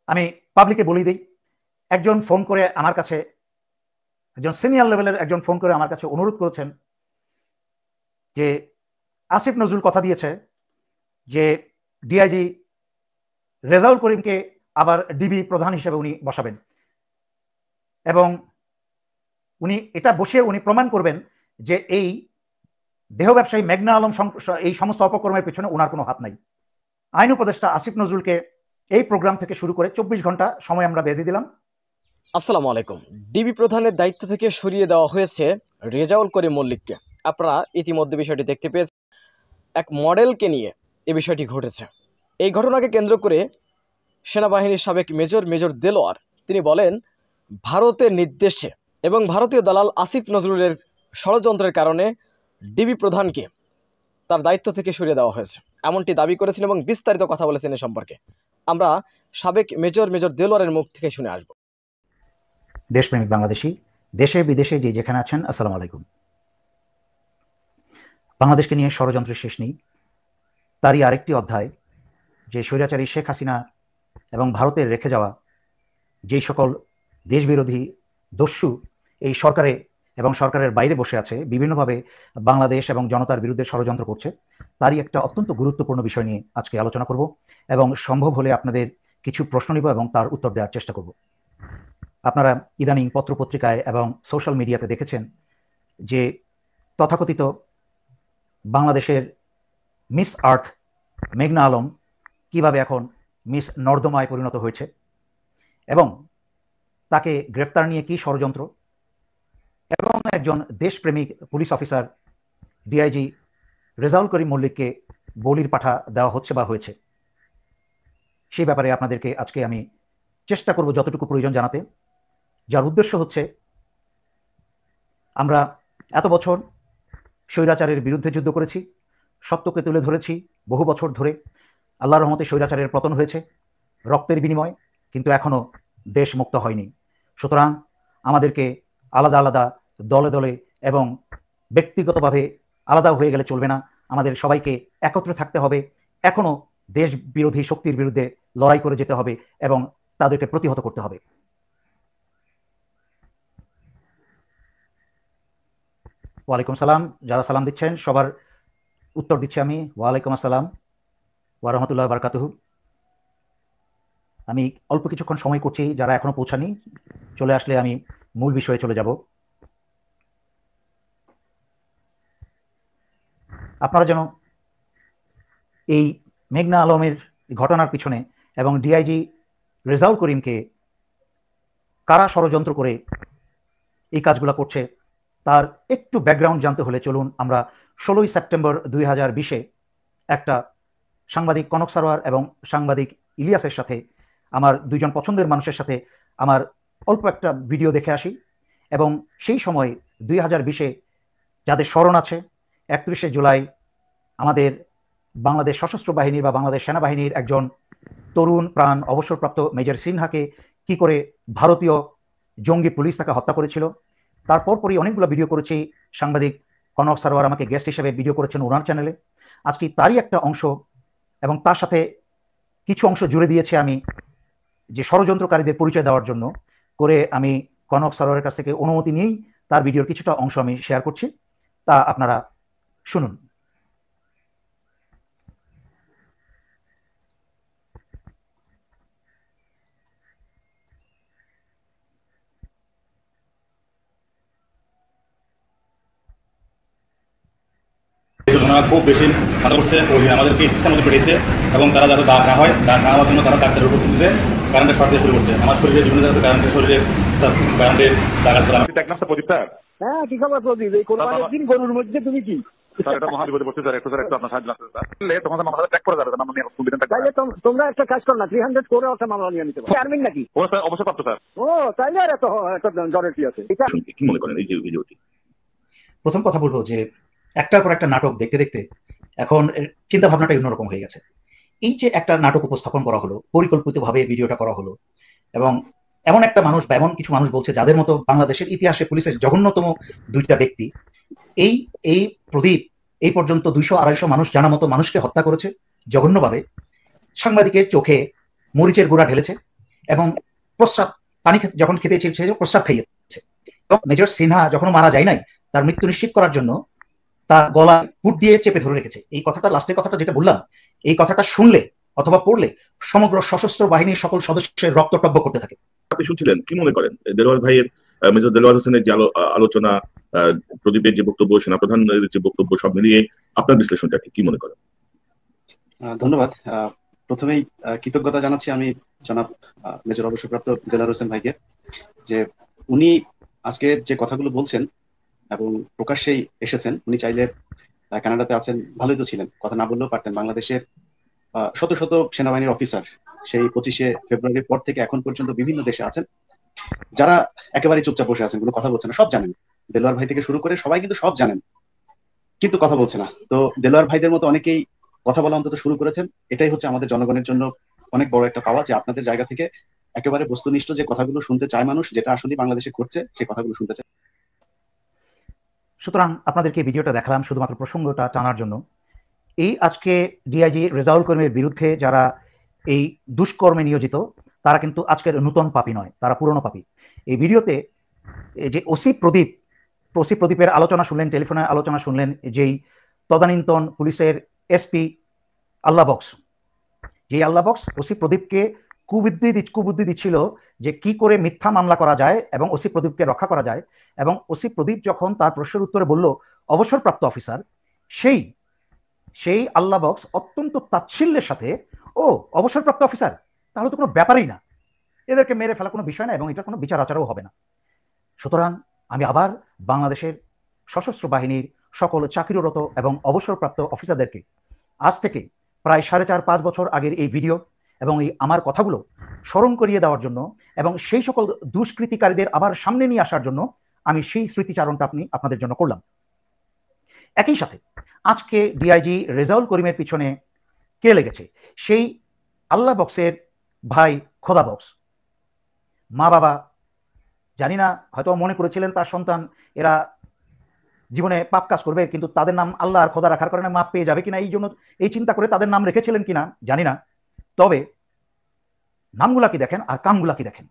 আমি পাবলিকে বলি দিই, একজন ফোন করে আমার কাছে, একজন সিনিয়র লেভেলের একজন ফোন করে আমার কাছে অনুরোধ করেছেন যে আসিফ নজরুল কথা দিয়েছে যে ডিআইজি রেজাউল করিমকে আবার ডিবি প্রধান হিসেবে উনি বসাবেন এবং উনি এটা বসিয়ে উনি প্রমাণ করবেন যে এই দেহ ব্যবসায়ী মেঘনা আলম এই সমস্ত অপকর্মের পেছনে ওনার কোনো হাত নাই। আইন উপদেষ্টা আসিফ নজরুলকে এই প্রোগ্রাম থেকে শুরু করে 24 ঘন্টা সময় আমরা বেঁধে দিলাম। আসসালামু আলাইকুম। ডিবি প্রধানের দায়িত্ব থেকে সরিয়ে দেওয়া হয়েছে রেজাউল করিম মল্লিককে। আপনারা ইতিমধ্যে বিষয়টি দেখতে পেয়েছেন। এক মডেলকে নিয়ে এই বিষয়টি ঘটেছে। এই ঘটনাকে কেন্দ্র করে সেনাবাহিনীর সাবেক মেজর দেলোয়ার তিনি বলেন, ভারতের নির্দেশে এবং ভারতীয় দালাল আসিফ নজরুলের ষড়যন্ত্রের কারণে ডিবি প্রধানকে তার দায়িত্ব থেকে সরিয়ে দেওয়া হয়েছে, এমনটি দাবি করেছেন এবং বিস্তারিত কথা বলেছেন এ সম্পর্কে। আমরা সাবেক মেজর দেলোয়ারের মুখ থেকে শুনে আসব। দেশপ্রেমিক বাংলাদেশি, দেশে বিদেশে যে যেখানে আছেন, আসসালামু আলাইকুম। বাংলাদেশকে নিয়ে ষড়যন্ত্রের শেষ নেই। তারই আরেকটি অধ্যায় যে স্বৈরাচারী শেখ হাসিনা এবং ভারতের রেখে যাওয়া যেই সকল দেশবিরোধী দস্যু এই সরকারে এবং সরকারের বাইরে বসে আছে, বিভিন্নভাবে বাংলাদেশ এবং জনতার বিরুদ্ধে ষড়যন্ত্র করছে, তারই একটা অত্যন্ত গুরুত্বপূর্ণ বিষয় নিয়ে আজকে আলোচনা করব এবং সম্ভব হলে আপনাদের কিছু প্রশ্ন নিব এবং তার উত্তর দেওয়ার চেষ্টা করব। আপনারা ইদানিং পত্রপত্রিকায় এবং সোশ্যাল মিডিয়াতে দেখেছেন যে তথাকথিত বাংলাদেশের মিস আর্থ মেঘনা আলম কিভাবে এখন মিস নর্দমায় পরিণত হয়েছে এবং তাকে গ্রেফতার নিয়ে কি ষড়যন্ত্র এবং একজন দেশপ্রেমিক police officer DIG Rezaul Karim মল্লিককে বলির পাঠা দেওয়া হচ্ছে বা হয়েছে, সেই ব্যাপারে আপনাদেরকে আজকে আমি চেষ্টা করব যতটুকু প্রয়োজন জানাতে, যার উদ্দেশ্য হচ্ছে আমরা এত বছর স্বৈরাচারের বিরুদ্ধে যুদ্ধ করেছি, সত্যকে তুলে ধরেছি বহু বছর ধরে। আল্লাহর রহমতে স্বৈরাচারের পতন হয়েছে রক্তের বিনিময়, কিন্তু এখনো দেশ মুক্ত হয়নি। সুতরাং আমাদেরকে আলাদা আলাদা দলে দলে এবং ব্যক্তিগতভাবে আলাদা হয়ে গেলে চলবে না, আমাদের সবাইকে একত্রে থাকতে হবে। এখনো দেশ বিরোধী শক্তির বিরুদ্ধে লড়াই করে যেতে হবে এবং তাদেরকে প্রতিহত করতে হবে। ওয়ালাইকুম সালাম, যারা সালাম দিচ্ছেন সবার উত্তর দিচ্ছি আমি। ওয়ালাইকুম আসসালাম ওয়া রাহমাতুল্লাহি ওয়া বারাকাতুহু। আমি অল্প কিছুক্ষণ সময় করছি, যারা এখনো পৌঁছানি চলে আসলে আমি মূল বিষয়ে চলে যাব। আপনারা যেন এই মেঘনা আলমের ঘটনার পিছনে এবং ডিআইজি রেজাউল করিমকে কারা ষড়যন্ত্র করে এই কাজগুলো করছে তার একটু ব্যাকগ্রাউন্ড জানতে হলে চলুন আমরা 16ই সেপ্টেম্বর 2020-এ একটা সাংবাদিক কনক সারোয়ার এবং সাংবাদিক ইলিয়াসের সাথে, আমার দুইজন পছন্দের মানুষের সাথে আমার অল্প একটা ভিডিও দেখে আসি। এবং সেই সময় 2020-এ যাদের স্মরণ আছে, 31শে জুলাই আমাদের বাংলাদেশ সশস্ত্র বাহিনীর বা বাংলাদেশ সেনাবাহিনীর একজন তরুণ প্রাণ অবসরপ্রাপ্ত মেজর সিনহাকে কি করে ভারতীয় জঙ্গি পুলিশ তাকে হত্যা করেছিল। তারপর পরই অনেকগুলো ভিডিও করেছি, সাংবাদিক কনক সারোয়ার আমাকে গেস্ট হিসেবে ভিডিও করেছেন ওনার চ্যানেলে। আজকে তারই একটা অংশ এবং তার সাথে কিছু অংশ জুড়ে দিয়েছি আমি যে ষড়যন্ত্রকারীদের পরিচয় দেওয়ার জন্য করে আমি কনক সারোয়ারের কাছ থেকে অনুমতি নিয়েই তার ভিডিওর কিছুটা অংশ আমি শেয়ার করছি, তা আপনারা শুনুন। খুব বেশি মাথা করছে, ওই আমাদেরকে ইচ্ছা মতো পেটেছে এবং তারা যাতে দাগ না হয়, দাগ না হওয়ার জন্য তারা ডাক্তারের উপস্থিতিতে কারেন্টের শর্ট দিয়ে শুরু করছে। আমার শরীরে বিভিন্ন জায়গাতে কারেন্টের শরীরে কারেন্টের দাগ আছে। দেখলাম স্যার প্রদীপ স্যার। হ্যাঁ, কি খবর প্রদীপ? এই কোরবানির দিন গরুর মধ্যে তুমি কি? স্যার এটা মহাবিপদে পড়ছে স্যার, একটু স্যার একটু আপনার সাহায্য লাগবে স্যার। তখন মামলা ট্র্যাক করে যাবে, মামলা নিয়ে সুবিধা থাকবে। তাইলে তোমরা একটা কাজ করো না, 300 করে একটা মামলা নিয়ে নিতে পারো। চেয়ারম্যান নাকি? ও স্যার অবশ্যই পারতো স্যার। ও তাইলে আর এত জনের কি আছে? এটা কি মনে করেন এই যে ভিডিওটি? প্রথম কথা বলবো যে একটার পর একটা নাটক দেখতে দেখতে এখন চিন্তা ভাবনাটা অন্যরকম হয়ে গেছে। এই যে একটা নাটক উপস্থাপন করা হলো, পরিকল্পিতভাবে ভিডিওটা করা হলো এবং এমন একটা মানুষ বা এমন কিছু মানুষ বলছে যাদের মতো বাংলাদেশের ইতিহাসে পুলিশের জঘন্যতম দুইটা ব্যক্তি, এই প্রদীপ এই পর্যন্ত 200-250 মানুষ জানা মতো মানুষকে হত্যা করেছে জঘন্যভাবে, সাংবাদিকের চোখে মরিচের গুঁড়া ঢেলেছে এবং প্রস্রাব পানি যখন খেতে চেয়েছে প্রস্রাব খাইয়েছে। এবং মেজর সিনহা যখন মারা যায় নাই, তার মৃত্যু নিশ্চিত করার জন্য তার গলায় বুট দিয়ে চেপে ধরে রেখেছে। এই কথাটা, লাস্টের কথাটা যেটা বললাম, এই কথাটা শুনলে অথবা পড়লে সমগ্র সশস্ত্র বাহিনীর সকল সদস্যের রক্ত টব্য করতে থাকে। আপনি শুনছিলেন, কি মনে করেন দেলোয়ার ভাইয়ের, মেজর দেলোয়ার হোসেনের যে আলোচনা, প্রদীপের যে বক্তব্য, সেনাপ্রধানের যে বক্তব্য, সব মিলিয়ে আপনার বিশ্লেষণটা কি মনে করেন? ধন্যবাদ। প্রথমেই কৃতজ্ঞতা জানাচ্ছি আমি জনাব মেজর অবসরপ্রাপ্ত দেলোয়ার হোসেন ভাইকে, যে উনি আজকে যে কথাগুলো বলছেন এবং প্রকাশ্যেই এসেছেন। উনি চাইলে কানাডাতে আছেন, ভালোই তো ছিলেন, কথা না বললেও পারতেন। বাংলাদেশের শত শত সেনাবাহিনীর অফিসার সেই 25শে ফেব্রুয়ারির পর থেকে এখন পর্যন্ত বিভিন্ন দেশে আছেন, যারা একেবারে চুপচাপ বসে আছেন, কোনো কথা বলছে না, সব জানেন। দেলোয়ার ভাই থেকে শুরু করে সবাই কিন্তু সব জানেন, কিন্তু কথা বলছে না। তো দেলোয়ার ভাইদের মতো অনেকেই কথা বলা অন্তত শুরু করেছেন। এটাই হচ্ছে আমাদের জনগণের জন্য অনেক বড় একটা পাওয়া, যে আপনাদের জায়গা থেকে একেবারে বস্তুনিষ্ঠ যে কথাগুলো শুনতে চায় মানুষ, যেটা আসলে বাংলাদেশে ঘটছে, সেই কথাগুলো শুনতে চায়। সুতরাং আপনাদেরকে ভিডিওটা দেখালাম শুধুমাত্র প্রসঙ্গটা টানার জন্য। এই আজকে ডিআইজি রেজাউল করিমের বিরুদ্ধে যারা এই দুষ্কর্মে নিয়োজিত, তারা কিন্তু আজকের নূতন পাপী নয়, তারা পুরনো পাপী। এই ভিডিওতে যে ওসি প্রদীপের আলোচনা শুনলেন, টেলিফোনে আলোচনা শুনলেন, যেই তদানীন্তন পুলিশের এসপি আল্লাহ বক্স, যেই আল্লাহ বক্স ওসি প্রদীপকে কুবুদ্ধি দিচ্ছিল যে কি করে মিথ্যা মামলা করা যায় এবং ওসি প্রদীপকে রক্ষা করা যায়। এবং ওসি প্রদীপ যখন তার প্রশ্নের উত্তরে বলল অবসরপ্রাপ্ত অফিসার, সেই আল্লাহ বক্স অত্যন্ত তাচ্ছিল্যের সাথে, ও অবসরপ্রাপ্ত অফিসার, তাহলে তো কোনো ব্যাপারই না, এদেরকে মেরে ফেলা কোনো বিষয় না এবং এটা কোনো বিচার আচারও হবে না। সুতরাং আমি আবার বাংলাদেশের সশস্ত্র বাহিনীর সকল চাকরিরত এবং অবসরপ্রাপ্ত অফিসারদেরকে আজ থেকে প্রায় 4.5-5 বছর আগের এই ভিডিও এবং এই আমার কথাগুলো স্মরণ করিয়ে দেওয়ার জন্য এবং সেই সকল দুষ্কৃতিকারীদের আবার সামনে নিয়ে আসার জন্য আমি সেই স্মৃতিচারণটা আপনাদের জন্য করলাম। একই সাথে আজকে ডিআইজি রেজাউল করিমের পিছনে কে লেগেছে? সেই আল্লাহ বক্সের ভাই খোদা বক্স। মা বাবা জানি না, হয়তো মনে করেছিলেন তার সন্তান এরা জীবনে পাপ কাজ করবে, কিন্তু তাদের নাম আল্লাহ আর খোদা রাখার কারণে মাপ পেয়ে যাবে কিনা, এই জন্য এই চিন্তা করে তাদের নাম রেখেছিলেন কিনা জানি না। তবে নামগুলা কি দেখেন আর কামগুলা কি দেখেন।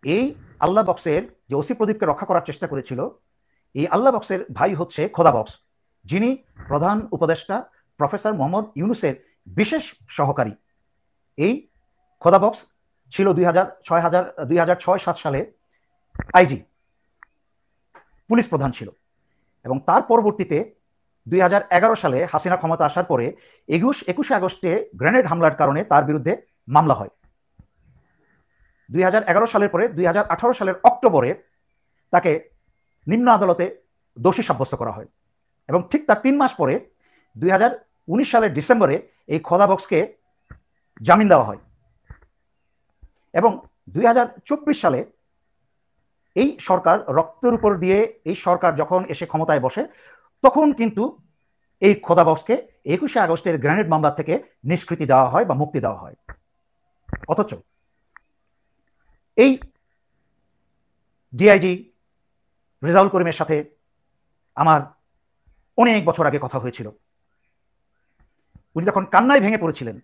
এই আল্লাহ বক্সের যে ওসি প্রদীপকে রক্ষা করার চেষ্টা করেছিল, এই আল্লাহ বক্সের ভাই হচ্ছে খোদা বক্স, যিনি প্রধান উপদেষ্টা প্রফেসর মোহাম্মদ ইউনূসের বিশেষ সহকারী। এই খোদা বক্স ছিল 2006-07 সালে আইজি, পুলিশ প্রধান ছিল, এবং তার পরবর্তীতে 2011 সালে হাসিনা ক্ষমতা আসার পরে 21শে আগস্টে গ্রেনেড হামলার কারণে তার বিরুদ্ধে মামলা হয়। 2011 সালের পরে 2018 সালের অক্টোবরে তাকে নিম্ন আদালতে দোষী সাব্যস্ত করা হয় এবং ঠিক তার 3 মাস পরে 2019 সালের ডিসেম্বরে এই খোদা বক্সকে জামিন দেওয়া হয়। এবং 2024 সালে এই সরকার রক্তের উপর দিয়ে এই সরকার যখন এসে ক্ষমতায় বসে, তখন কিন্তু এই খোদা বক্সকে 21শে আগস্টের গ্রেনেড মামলা থেকে নিষ্কৃতি দেওয়া হয় বা মুক্তি দেওয়া হয়। অথচ এই ডিআইজি রেজাউল করিমের সাথে আমার অনেক বছর আগে কথা হয়েছিল। উনি তখন কান্নায় ভেঙে পড়েছিলেন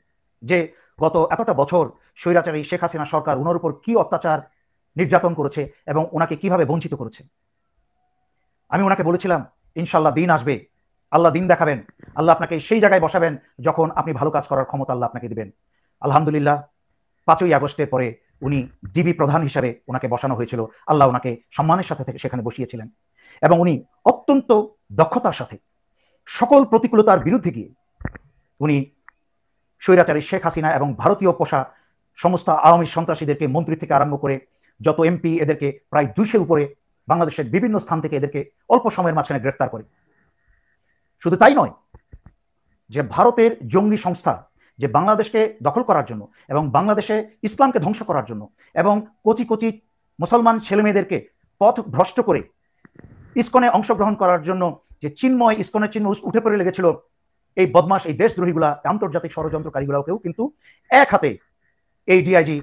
যে গত এতটা বছর স্বৈরাচারী শেখ হাসিনা সরকার ওনার উপর কি অত্যাচার নির্যাতন করেছে এবং ওনাকে কিভাবে বঞ্চিত করেছে। আমি ওনাকে বলেছিলাম, ইনশাল্লাহ দিন আসবে, আল্লাহ দিন দেখাবেন, আল্লাহ আপনাকে সেই জায়গায় বসাবেন যখন আপনি ভালো কাজ করার ক্ষমতা আল্লাহ আপনাকে দিবেন। আলহামদুলিল্লাহ 5ই আগস্টের পরে উনি ডিবি প্রধান হিসাবে ওনাকে বসানো হয়েছিল। আল্লাহ ওনাকে সম্মানের সাথে সেখানে বসিয়েছিলেন এবং উনি অত্যন্ত দক্ষতার সাথে সকল প্রতিকূলতার বিরুদ্ধে গিয়ে উনি স্বৈরাচারী শেখ হাসিনা এবং ভারতীয় পোষা সমস্ত আওয়ামী সন্ত্রাসীদেরকে, মন্ত্রী থেকে আরম্ভ করে যত এমপি, এদেরকে প্রায় 200-এর উপরে বাংলাদেশের বিভিন্ন স্থান থেকে এদেরকে অল্প সময়ের মাঝখানে গ্রেফতার করে। শুধু তাই নয়, যে ভারতের জঙ্গি সংস্থা যে বাংলাদেশকে দখল করার জন্য এবং বাংলাদেশে ইসলামকে ধ্বংস করার জন্য এবং কচি কচি মুসলমান ছেলেমেয়েদেরকে পথ ভ্রষ্ট করে ইসকনে অংশগ্রহণ করার জন্য যে চিন্ময় ইসকনের চিহ্ন উঠে পড়ে লেগেছিল, এই বদমাশ, এই দেশদ্রোহীগুলা, আন্তর্জাতিক ষড়যন্ত্রকারীগুলাকেও কিন্তু এক হাতে এই ডিআইজি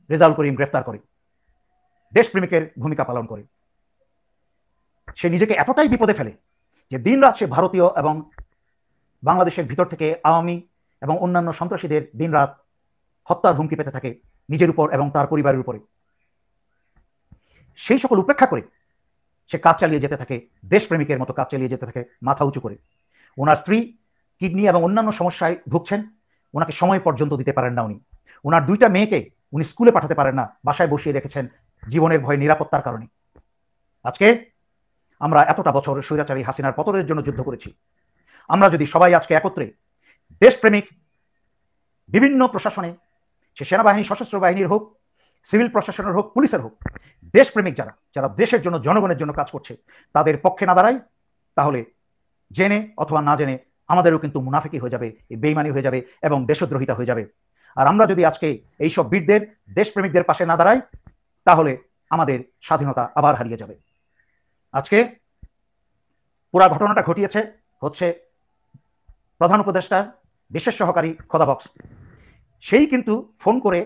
রেজাউল করিম গ্রেফতার করে, দেশপ্রেমিকের ভূমিকা পালন করে। সে নিজেকে এতটাই বিপদে ফেলে যে দিনরাত সে ভারতীয় এবং বাংলাদেশের ভিতর থেকে আওয়ামী এবং অন্যান্য সন্ত্রাসীদের দিনরাত হত্যার হুমকি পেতে থাকে নিজের উপর এবং তার পরিবারের উপরে। সেই সকল উপেক্ষা করে সে কাজ চালিয়ে যেতে থাকে, দেশপ্রেমিকের মতো কাজ চালিয়ে যেতে থাকে মাথা উঁচু করে। ওনার স্ত্রী কিডনি এবং অন্যান্য সমস্যায় ভুগছেন, ওনাকে সময় পর্যন্ত দিতে পারেন না উনি। ওনার 2টা মেয়েকে উনি স্কুলে পাঠাতে পারেন না, বাসায় বসিয়ে রেখেছেন জীবনের ভয়ে, নিরাপত্তার কারণে। আজকে আমরা এতটা বছর স্বৈরাচারী হাসিনার পতনের জন্য যুদ্ধ করেছি। আমরা যদি সবাই আজকে একত্রে দেশপ্রেমিক বিভিন্ন প্রশাসনে, সে সেনাবাহিনী, সশস্ত্র বাহিনীর হোক, সিভিল প্রশাসনের হোক, পুলিশের হোক, দেশপ্রেমিক যারা যারা দেশের জন্য, জনগণের জন্য কাজ করছে, তাদের পক্ষে না দাঁড়াই, তাহলে জেনে অথবা না জেনে আমাদেরও কিন্তু মুনাফিকি হয়ে যাবে, বেইমানি হয়ে যাবে এবং দেশদ্রোহিতা হয়ে যাবে। আর আমরা যদি আজকে এইসব বীরদের, দেশপ্রেমিকদের পাশে না দাঁড়াই, তাহলে আমাদের স্বাধীনতা আবার হারিয়ে যাবে। আজকে পুরা ঘটনাটা ঘটিয়েছে হচ্ছে প্রধান উপদেষ্টার বিশেষ সহকারী খোদা বক্স। সেই কিন্তু ফোন করে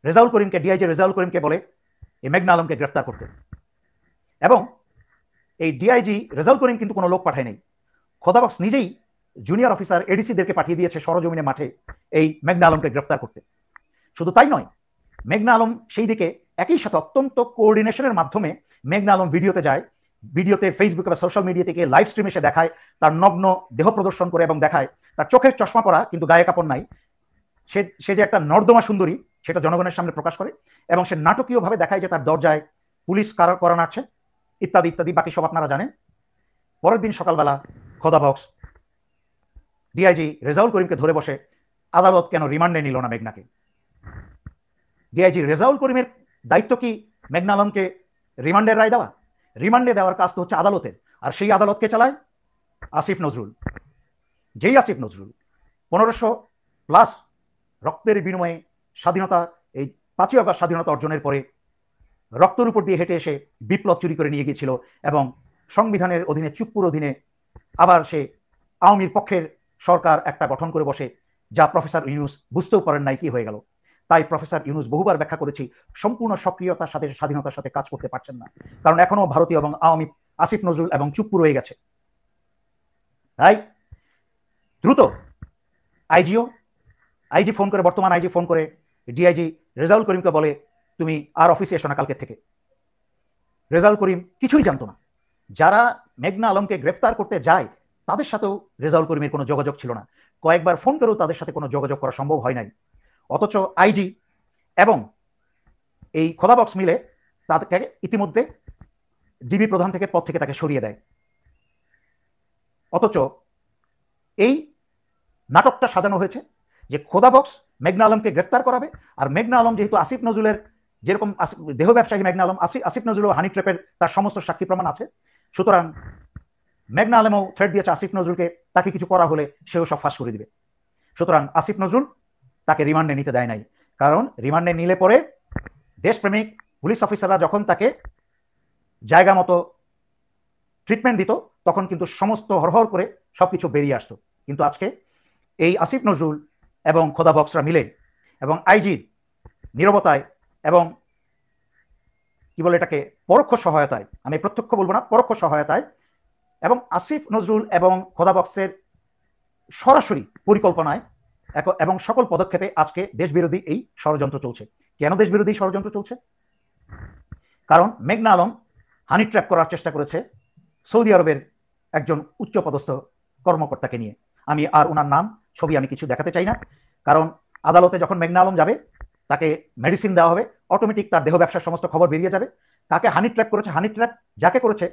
রেজাউল করিমকে, ডিআইজি রেজাউল করিমকে বলে এই মেঘনা আলমকে গ্রেফতার করতে। এবং এই ডিআইজি রেজাউল করিম কিন্তু কোনো লোক পাঠায় নাই, খোদা বক্স নিজেই জুনিয়র অফিসার এডিসিদেরকে পাঠিয়ে দিয়েছে সরজমিনে মাঠে এই মেঘনা আলমকে গ্রেফতার করতে। শুধু তাই নয়, মেঘনা আলম সেই দিকে একই সাথে অত্যন্ত কোঅর্ডিনেশনের মাধ্যমে মেঘনা আলম ভিডিওতে যায়, ভিডিওতে ফেসবুকে বা সোশ্যাল মিডিয়া থেকে লাইভ স্ট্রিম এসে দেখায় তার নগ্ন দেহ প্রদর্শন করে এবং দেখায় তার চোখের চশমা পরা কিন্তু গায়ে কাপড় নাই, সে যে একটা নর্দমা সুন্দরী সেটা জনগণের সামনে প্রকাশ করে এবং সে নাটকীয়ভাবে দেখায় যে তার দরজায় পুলিশ করা নাড়ছে ইত্যাদি ইত্যাদি, বাকি সব আপনারা জানেন। পরের দিন সকালবেলা খোদা বক্স ডিআইজি রেজাউল করিমকে ধরে বসে আদালত কেন রিমান্ডে নিল না মেঘনাকে। ডিআইজি রেজাউল করিমের দায়িত্ব কি মেঘনা আলমকে রিমান্ডের রায় দেওয়া? রিমান্ডে দেওয়ার কাজ তো হচ্ছে আদালতের, আর সেই আদালতকে চালায় আসিফ নজরুল। যেই আসিফ নজরুল 1500+ রক্তের বিনিময়ে স্বাধীনতা, এই 5ই আগস্ট স্বাধীনতা অর্জনের পরে রক্তের উপর দিয়ে হেঁটে এসে বিপ্লব চুরি করে নিয়ে গিয়েছিল এবং সংবিধানের অধীনে, চুপ্পুর অধীনে আবার সে আওয়ামীর পক্ষের সরকার একটা গঠন করে বসে, যা প্রফেসর ইউনুস বুঝতেও পারেন নাই কি হয়ে গেল। তাই প্রফেসর ইউনুস বহুবার ব্যাখ্যা করেছি, সম্পূর্ণ সক্রিয়তার সাথে, স্বাধীনতার সাথে কাজ করতে পারছেন না, কারণ এখনো ভারতীয় এবং আওয়ামী আসিফ নজরুল এবং চুপ্পু রয়ে গেছে। তাই দ্রুত আইজি ফোন করে, বর্তমান আইজি ফোন করে ডিআইজি রেজাউল করিমকে বলে তুমি আর অফিসে এসো না কালকের থেকে। রেজাউল করিম কিছুই জানতো না। যারা মেঘনা আলমকে গ্রেফতার করতে যায় তাদের সাথেও রেজাউল করিমের কোনো যোগাযোগ ছিল না, কয়েকবার ফোন করেও তাদের সাথে কোনো যোগাযোগ করা সম্ভব হয় নাই। অথচ আইজি এবং এই খোদা বক্স মিলে তাদেরকে ইতিমধ্যে ডিবি প্রধান থেকে পদ থেকে তাকে সরিয়ে দেয়। অথচ এই নাটকটা সাজানো হয়েছে যে খোদা বক্স মেঘনা আলমকে গ্রেফতার করাবে, আর মেঘনা আলম যেহেতু আসিফ নজরুলের, যেরকম দেহ ব্যবসায়ী মেঘনা আলম, আসিফ নজরুল ও হানি ট্র্যাপের তার সমস্ত সাক্ষী প্রমাণ আছে, সুতরাং মেঘনা আলমও থ্রেট দিয়েছে আসিফ নজরুলকে, তাকে কিছু করা হলে সেও সব ফাঁস করে দিবে। সুতরাং আসিফ নজরুল তাকে রিমান্ডে নিতে দেয় নাই, কারণ রিমান্ডে নিলে পরে দেশপ্রেমিক পুলিশ অফিসাররা যখন তাকে জায়গা মতো ট্রিটমেন্ট দিত তখন কিন্তু সমস্ত হরহর করে সবকিছু বেরিয়ে আসতো। কিন্তু আজকে এই আসিফ নজরুল এবং খোদা বক্সরা মিলে এবং আইজির নীরবতায় এবং কি বলে এটাকে পরোক্ষ সহায়তায়, আমি প্রত্যক্ষ বলবো না, পরোক্ষ সহায়তায় এবং আসিফ নজরুল এবং খোদা বক্সের সরাসরি পরিকল্পনায় এবং সকল পদক্ষেপে আজকে দেশবিরোধী এই ষড়যন্ত্র চলছে। কেন দেশবিরোধী ষড়যন্ত্র চলছে? কারণ মেঘনা আলম হানি ট্র্যাপ করার চেষ্টা করেছে সৌদি আরবের একজন উচ্চপদস্থ কর্মকর্তাকে নিয়ে। আমি আর ওনার নাম ছবি আমি কিছু দেখাতে চাই না, কারণ আদালতে যখন মেঘনা আলম যাবে তাকে মেডিসিন দেওয়া হবে, অটোমেটিক তার দেহ ব্যবসার সমস্ত খবর বেরিয়ে যাবে। তাকে হানি ট্র্যাপ করেছে, হানি ট্র্যাপ যাকে করেছে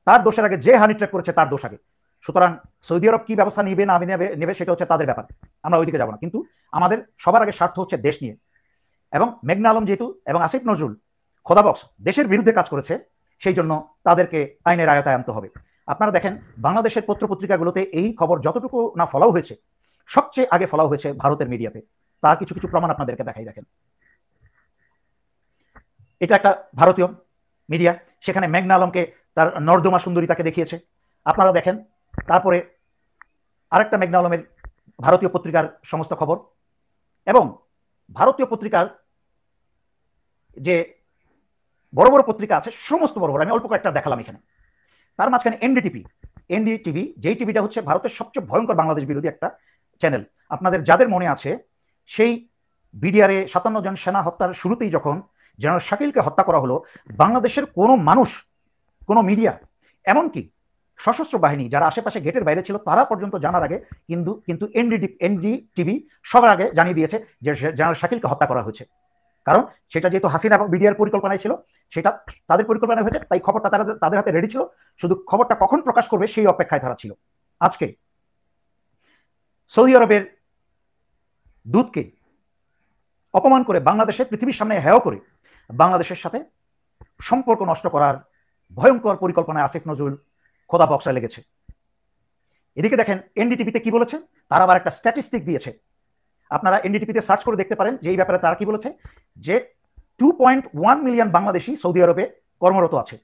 তার দোষের আগে যে হানি ট্র্যাপ করেছে তার দোষ আগে। সুতরাং সৌদি আরব কি ব্যবস্থা নিবে না নেবে সেটা হচ্ছে তাদের ব্যাপার, আমরা ওইদিকে যাব না। কিন্তু আমাদের সবার আগে স্বার্থ হচ্ছে দেশ নিয়ে। এবং মেঘনা আলম যেহেতু এবং আসিফ নজরুল, খোদা বক্স দেশের বিরুদ্ধে কাজ করেছে, সেই জন্য তাদেরকে আইনের আয়তায় আনতে হবে। আপনারা দেখেন বাংলাদেশের পত্রপত্রিকাগুলোতে এই খবর যতটুকু না ফলাও হয়েছে, সবচেয়ে আগে ফলাও হয়েছে ভারতের মিডিয়াতে। তার কিছু কিছু প্রমাণ আপনাদেরকে দেখাই। দেখেন, এটা একটা ভারতীয় মিডিয়া, সেখানে মেঘনা আলমকে তার নর্দমা সুন্দরী তাকে দেখিয়েছে, আপনারা দেখেন। তারপরে আরেকটা মেঘনা আলমের ভারতীয় পত্রিকার সমস্ত খবর, এবং ভারতীয় পত্রিকার যে বড় বড় পত্রিকা আছে সমস্ত বড় বড়, আমি অল্প কয়েকটা দেখালাম এখানে। তার মাঝখানে এনডিটিভি, যেই টিভিটা হচ্ছে ভারতের সবচেয়ে ভয়ঙ্কর বাংলাদেশ বিরোধী একটা চ্যানেল। আপনাদের যাদের মনে আছে সেই বিডিআরে 57 জন সেনা হত্যার শুরুতেই যখন জেনারেল শাকিলকে হত্যা করা হলো, বাংলাদেশের কোনো মানুষ, কোনো মিডিয়া, এমনকি সশস্ত্র বাহিনী যারা আশেপাশে গেটের বাইরে ছিল তারা পর্যন্ত জানার আগে কিন্তু এনডিটিভি সবার আগে জানিয়ে দিয়েছে যে জেনারেল শাকিলকে হত্যা করা হয়েছে। কারণ সেটা যেহেতু হাসিনা এবং বিডিআর পরিকল্পনায় ছিল, সেটা তাদের পরিকল্পনা হয়েছে, তাই খবরটা তাদের হাতে রেডি ছিল, শুধু খবরটা কখন প্রকাশ করবে সেই অপেক্ষায় তারা ছিল। আজকে সৌদি আরবের দূতকে অপমান করে বাংলাদেশের পৃথিবীর সামনে হেয় করে বাংলাদেশের সাথে সম্পর্ক নষ্ট করার ভয়ঙ্কর পরিকল্পনায় আসিফ নজরুল খোদা বক্সে লেগেছে। এদিকে দেখেন এনডিটিভিতে কি বলেছে, তারা আবার একটা স্ট্যাটিস্টিক দিয়েছে, আপনারা এনডিটিভিতে সার্চ করে দেখতে পারেন যে এই ব্যাপারে তারা কি বলেছে, যে 2.1 মিলিয়ন বাংলাদেশি সৌদি আরবে কর্মরত আছে।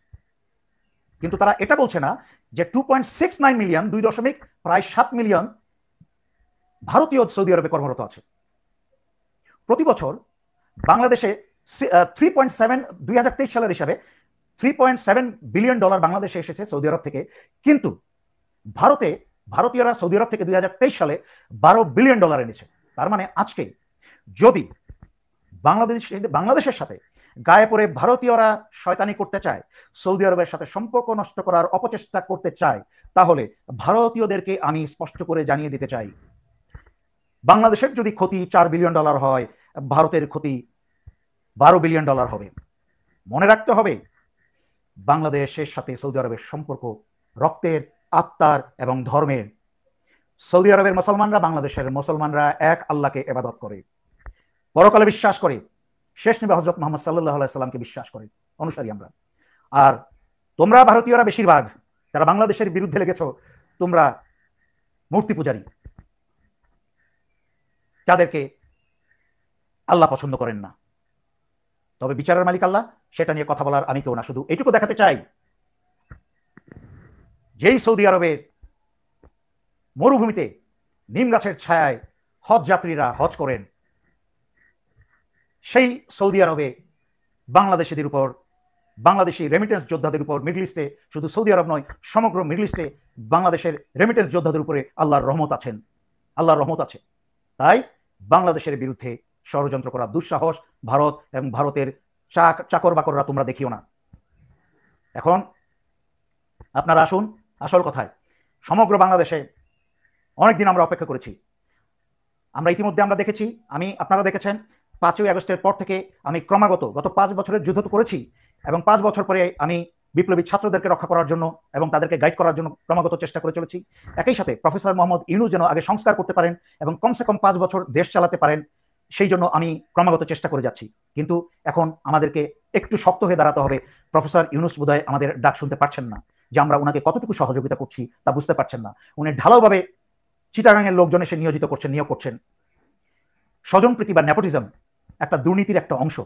কিন্তু তারা এটা বলছে না যে 2.69 মিলিয়ন, 2.7 মিলিয়ন ভারতীয় সৌদি আরবে কর্মরত আছে। প্রতি বছর বাংলাদেশে 2023 সালের হিসাবে $3.7 বিলিয়ন বাংলাদেশে এসেছে সৌদি আরব থেকে, কিন্তু ভারতীয়রা সৌদি আরব থেকে 2023 সালে $12 বিলিয়ন এনেছে। তার মানে আজকে যদি বাংলাদেশের সাথে গায়ে পড়ে ভারতীয়রা শয়তানি করতে চায়, সৌদি আরবের সাথে সম্পর্ক নষ্ট করার অপচেষ্টা করতে চায়, তাহলে ভারতীয়দেরকে আমি স্পষ্ট করে জানিয়ে দিতে চাই, বাংলাদেশের যদি ক্ষতি $4 বিলিয়ন হয়, ভারতের ক্ষতি $12 বিলিয়ন হবে। মনে রাখতে হবে, বাংলাদেশের সাথে সৌদি আরবের সম্পর্ক রক্তের, আত্মার এবং ধর্মের। সৌদি আরবের মুসলমানরা, বাংলাদেশের মুসলমানরা এক আল্লাহকে ইবাদত করে, পরকালে বিশ্বাস করে, শেষ নবী হযরত মুহাম্মদ সাল্লাল্লাহু আলাইহি সাল্লামকে বিশ্বাস করে, অনুসারী আমরা। আর তোমরা ভারতীয়রা বেশিরভাগ যারা বাংলাদেশের বিরুদ্ধে লেগেছো, তোমরা মূর্তি পূজারী, যাদেরকে আল্লাহ পছন্দ করেন না। তবে বিচারের মালিক আল্লাহ, সেটা নিয়ে কথা বলার আমি কেউ না। শুধু এইটুকু দেখাতে চাই, যেই সৌদি আরবের মরুভূমিতে নিম গাছের ছায়ায় হজ যাত্রীরা হজ করেন, সেই সৌদি আরবে বাংলাদেশিদের উপর, বাংলাদেশি রেমিটেন্স যোদ্ধাদের উপর, মিডল ইস্টে, শুধু সৌদি আরব নয়, সমগ্র মিডল ইস্টে বাংলাদেশের রেমিটেন্স যোদ্ধাদের উপরে আল্লাহর রহমত আছেন, আল্লাহর রহমত আছে। তাই বাংলাদেশের বিরুদ্ধে ষড়যন্ত্র করা দুঃসাহস ভারত এবং ভারতের চাকর বাকররা তোমরা দেখিও না। এখন আপনারা আসুন আসল কথায়। সমগ্র বাংলাদেশে অনেকদিন আমরা অপেক্ষা করেছি। আমরা ইতিমধ্যে আমরা দেখেছি, আপনারা দেখেছেন 5ই আগস্টের পর থেকে আমি ক্রমাগত গত 5 বছরের যুদ্ধ করেছি, এবং 5 বছর পরে আমি বিপ্লবী ছাত্রদেরকে রক্ষা করার জন্য এবং তাদেরকে গাইড করার জন্য ক্রমাগত চেষ্টা করে চলেছি। একই সাথে প্রফেসর মোহাম্মদ ইউনূস যেন আগে সংস্কার করতে পারেন এবং কমসে কম 5 বছর দেশ চালাতে পারেন, সেই জন্য আমি ক্রমাগত চেষ্টা করে যাচ্ছি। কিন্তু এখন আমাদেরকে একটু শক্ত হয়ে দাঁড়াতে হবে। প্রফেসর ইউনূস বোধহয় আমাদের ডাক শুনতে পারছেন না, যে আমরা ওনাকে কতটুকু সহযোগিতা করছি তা বুঝতে পারছেন না। উনি ঢালাওভাবে চিটাগাংয়ের লোকজন এসে নিয়োগ করছেন। স্বজনপ্রীতি বা নেপোটিজম একটা দুর্নীতির একটা অংশ,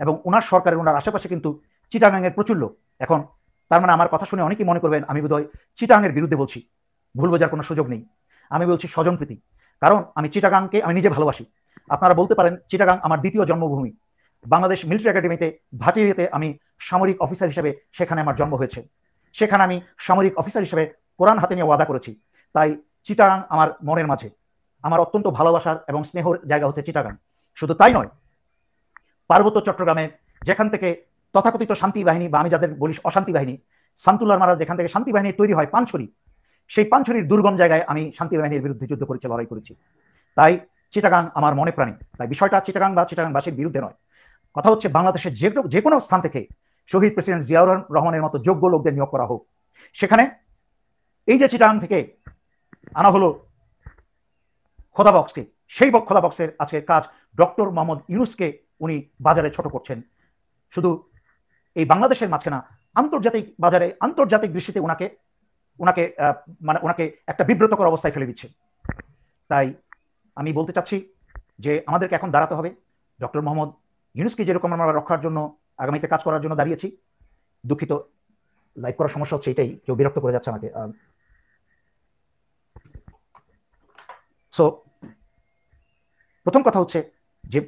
এবং ওনার সরকারের, ওনার আশেপাশে কিন্তু চিটাগাংয়ের প্রচুর লোক। এখন তার মানে আমার কথা শুনে অনেকেই মনে করবেন আমি বোধহয় চিটাগাংয়ের বিরুদ্ধে বলছি। ভুল বোঝার কোনো সুযোগ নেই, আমি বলছি স্বজনপ্রীতি। কারণ আমি চিটাগাংকে আমি নিজে ভালোবাসি। আপনারা বলতে পারেন চিটাগাং আমার দ্বিতীয় জন্মভূমি। বাংলাদেশ মিলিটারি একাডেমিতে ভাটিয়ারিতে আমি সামরিক অফিসার হিসেবে, সেখানে আমার জন্ম হয়েছে, সেখানে আমি সামরিক অফিসার হিসেবে কোরআন হাতে নিয়ে ওয়াদা করেছি। তাই চিটাগাং আমার মনের মাঝে আমার অত্যন্ত ভালোবাসার এবং স্নেহর জায়গা হচ্ছে চিটাগাং। শুধু তাই নয়, পার্বত্য চট্টগ্রামে যেখান থেকে তথাকথিত শান্তি বাহিনী, বা আমি যাদের বলি অশান্তি বাহিনী, শামতুল্লাহর মারা যেখান থেকে শান্তি বাহিনী তৈরি হয়, পানছড়ি, সেই পানছড়ির দুর্গম জায়গায় আমি শান্তি বাহিনীর বিরুদ্ধে যুদ্ধ করেছি, লড়াই করেছি। তাই চিটাগাং আমার মনে প্রাণী। তাই বিষয়টা চিটাগাং বা চিটাগাংবাসীর বিরুদ্ধে নয়, কথা হচ্ছে বাংলাদেশের যে কোনো স্থান থেকে শহীদ প্রেসিডেন্ট জিয়াউর রহমানের মতো যোগ্য লোকদের নিয়োগ করা হোক। সেখানে এই যে চিটাগাং থেকে আনা হলো খোদা বক্সকে, সেই খোদা বক্সের আজকের কাজ ডক্টর মোহাম্মদ ইউনূসকে উনি বাজারে ছোট করছেন। শুধু এই বাংলাদেশের মাঝখানে আন্তর্জাতিক বাজারে, আন্তর্জাতিক দৃষ্টিতে ওনাকে একটা বিব্রতকর অবস্থায় ফেলে দিচ্ছে। তাই আমি বলতে চাচ্ছি যে আমাদেরকে এখন দাঁড়াতে হবে। ডক্টর মোহাম্মদ ইউনূসকে যেরকম আমরা রক্ষার জন্য আগামীতে কাজ করার জন্য দাঁড়িয়েছি। দুঃখিত, লাইভ করার সমস্যা হচ্ছে এটাই, কেউ বিরক্ত করে যাচ্ছে আমাকে। সো প্রথম কথা হচ্ছে যে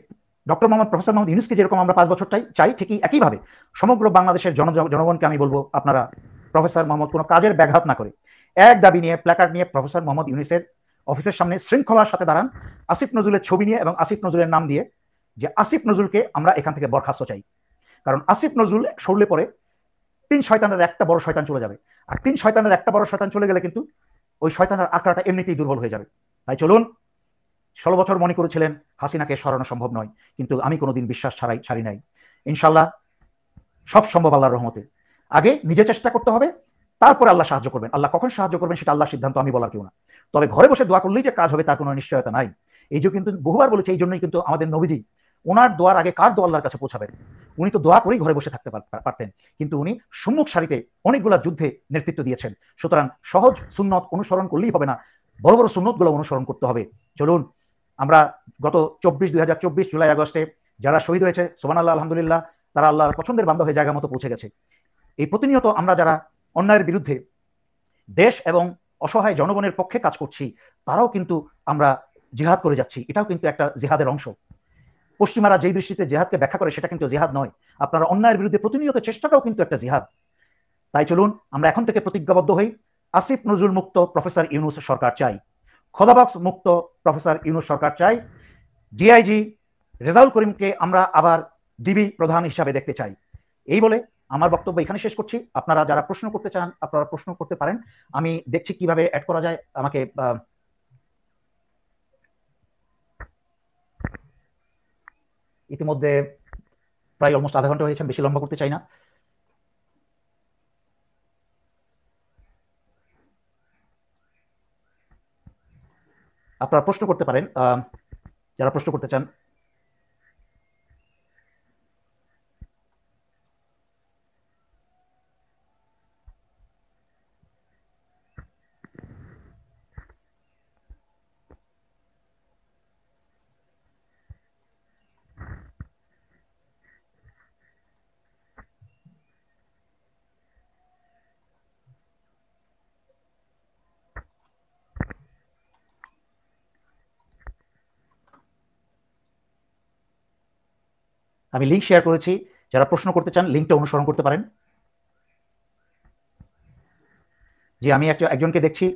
প্রফেসর মোহাম্মদ ইউনূসকে যেরকম আমরা 5 বছর চাই, ঠিকই একইভাবে সমগ্র বাংলাদেশের জনগণকে আমি বলবো, আপনারা প্রফেসর মোহাম্মদ কোনো কাজের ব্যাঘাত না করে এক দাবি নিয়ে, প্ল্যাকার্ড নিয়ে প্রফেসর মোহাম্মদ ইউনূসের অফিসের সামনে শৃঙ্খলার সাথে দাঁড়ান। আসিফ নজরুলের ছবি নিয়ে এবং আসিফ নজরুলের নাম দিয়ে যে আসিফ নজরুলকে আমরা এখান থেকে বরখাস্ত চাই। কারণ আসিফ নজরুল সরলে পরে 3 শয়তানের একটা বড় শয়তান চলে যাবে, আর 3 শয়তানের একটা বড় শয়তান চলে গেলে কিন্তু ওই শয়তানের আঁকড়াটা এমনিতেই দুর্বল হয়ে যাবে। তাই চলুন, 16 বছর মনে করেছিলেন হাসিনাকে সরানো সম্ভব নয়, কিন্তু আমি কোনোদিন বিশ্বাস ছাড়ি নাই। ইনশাল্লাহ সব সম্ভব আল্লাহর রহমতে। আগে নিজে চেষ্টা করতে হবে, তারপরে আল্লাহ সাহায্য করবেন। আল্লাহ কখন সাহায্য করবেন সেটা আল্লাহর সিদ্ধান্ত, আমি বলার কেউ না। তবে ঘরে বসে দোয়া করলেই যে কাজ হবে তার কোনো নিশ্চয়তা নাই। এই যে কিন্তু বহুবার বলেছে, এই জন্যই কিন্তু আমাদের নবীজি ওনার দোয়ার আগে কার দোয়া আল্লাহর কাছে পৌঁছাবেন? উনি তো দোয়া করেই ঘরে বসে থাকতে পারতেন, কিন্তু উনি সম্মুখ সারিতে অনেকগুলা যুদ্ধে নেতৃত্ব দিয়েছেন। সুতরাং সহজ সুন্নত অনুসরণ করলেই হবে না, বড় বড় সুন্নতগুলো অনুসরণ করতে হবে। চলুন, আমরা গত 2024 জুলাই আগস্টে যারা শহীদ হয়েছে, সুবহানাল্লাহ, আলহামদুলিল্লাহ, তারা আল্লাহর পছন্দের বান্দা হয়ে জায়গা মতো পৌঁছে গেছে। এই প্রতিনিয়ত আমরা যারা অন্যায়ের বিরুদ্ধে দেশ এবং অসহায় জনগণের পক্ষে কাজ করছি, তারাও কিন্তু আমরা জিহাদ করে যাচ্ছি। এটাও কিন্তু একটা জিহাদের অংশ। পশ্চিমারা যেই দৃষ্টিতে জিহাদকে ব্যাখ্যা করে সেটা কিন্তু জিহাদ নয়। আপনারা অন্যায়ের বিরুদ্ধে প্রতিনিয়ত চেষ্টাটাও কিন্তু একটা জিহাদ। তাই চলুন আমরা এখন থেকে প্রতিজ্ঞাবদ্ধ হই, আসিফ নজরুল মুক্ত প্রফেসর ইউনূস সরকার চাই, খোদাবক্স মুক্ত প্রফেসর ইউনূস সরকার চাই, ডিআইজি রেজাউল করিমকে আমরা আবার ডিবি প্রধান হিসাবে দেখতে চাই। এই বলে আমার বক্তব্য এখানে শেষ করছি। আপনারা যারা প্রশ্ন করতে চান আপনারা প্রশ্ন করতে পারেন। আমি দেখছি কিভাবে অ্যাড করা যায়। আমাকে ইতিমধ্যে প্রায় অলমোস্ট আধা ঘন্টা হয়েছে, বেশি লম্বা করতে চাই না। আপনারা প্রশ্ন করতে পারেন যারা প্রশ্ন করতে চান। আমি লিঙ্ক শেয়ার করেছি, যারা প্রশ্ন করতে চান লিঙ্কটা অনুসরণ করতে পারেন। যে আমি একজনকে দেখছি,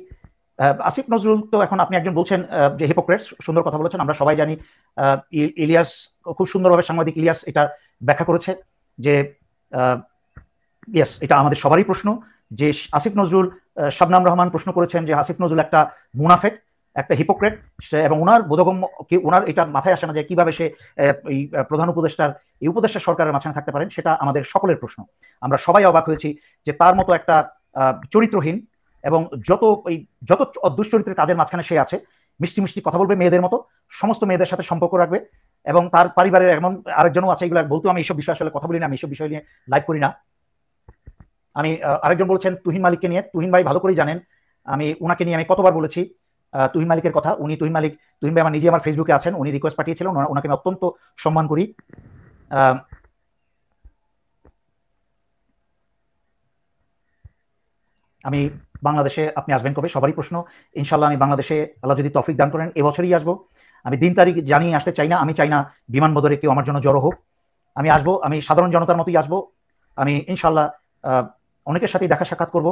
আসিফ নজরুল তো এখন আপনি একজন বলছেন যে হিপোক্রেটস, সুন্দর কথা বলেছেন, আমরা সবাই জানি। ইলিয়াস খুব সুন্দরভাবে, সাংবাদিক ইলিয়াস এটা ব্যাখ্যা করেছে যে ইয়েস, এটা আমাদের সবারই প্রশ্ন যে আসিফ নজরুল, শবনাম রহমান প্রশ্ন করেছেন যে আসিফ নজরুল একটা মুনাফেক, একটা হিপোক্রেট, এবং ওনার বোধগম্য ওনার এটা মাথায় আসে না যে কিভাবে সে এই প্রধান উপদেষ্টার এই উপদেষ্টা সরকারের মাঝখানে থাকতে পারেন। সেটা আমাদের সকলের প্রশ্ন। আমরা সবাই অবাক হয়েছি যে তার মতো একটা চরিত্রহীন এবং যত দুশ্চরিত্রের কাজের মাঝখানে সে আছে, মিষ্টি মিষ্টি কথা বলবে মেয়েদের মতো, সমস্ত মেয়েদের সাথে সম্পর্ক রাখবে, এবং তার পরিবারের এমন আরেকজনও আছে। এগুলো বলতে আমি এইসব বিষয় আসলে কথা বলি না, আমি এইসব বিষয় নিয়ে লাইভ করি না। আমি আরেকজন বলছেন তুহিন মালিককে নিয়ে, তুহিন ভাই ভালো করেই জানেন আমি ওনাকে নিয়ে আমি কতবার বলেছি তুহিন মালিকের কথা। উনি তুহিন ভাই আমার নিজে আমার ফেসবুকে আছেন, উনি রিকোয়েস্ট পাঠিয়েছিলেন, ওনাকে আমি অত্যন্ত সম্মান করি। আমি বাংলাদেশে, আপনি আসবেন কবে সবারই প্রশ্ন। ইনশাল্লাহ আমি বাংলাদেশে আল্লাহ যদি তৌফিক দান করেন এবছরই আসবো। আমি দিন তারিখ জানিয়ে আসতে চাই না, আমি চাই না বিমানবন্দরে কেউ আমার জন্য জড়ো হোক। আমি আসবো, আমি সাধারণ জনতার মতোই আসবো। আমি ইনশাল্লাহ অনেকের সাথেই দেখা সাক্ষাৎ করব,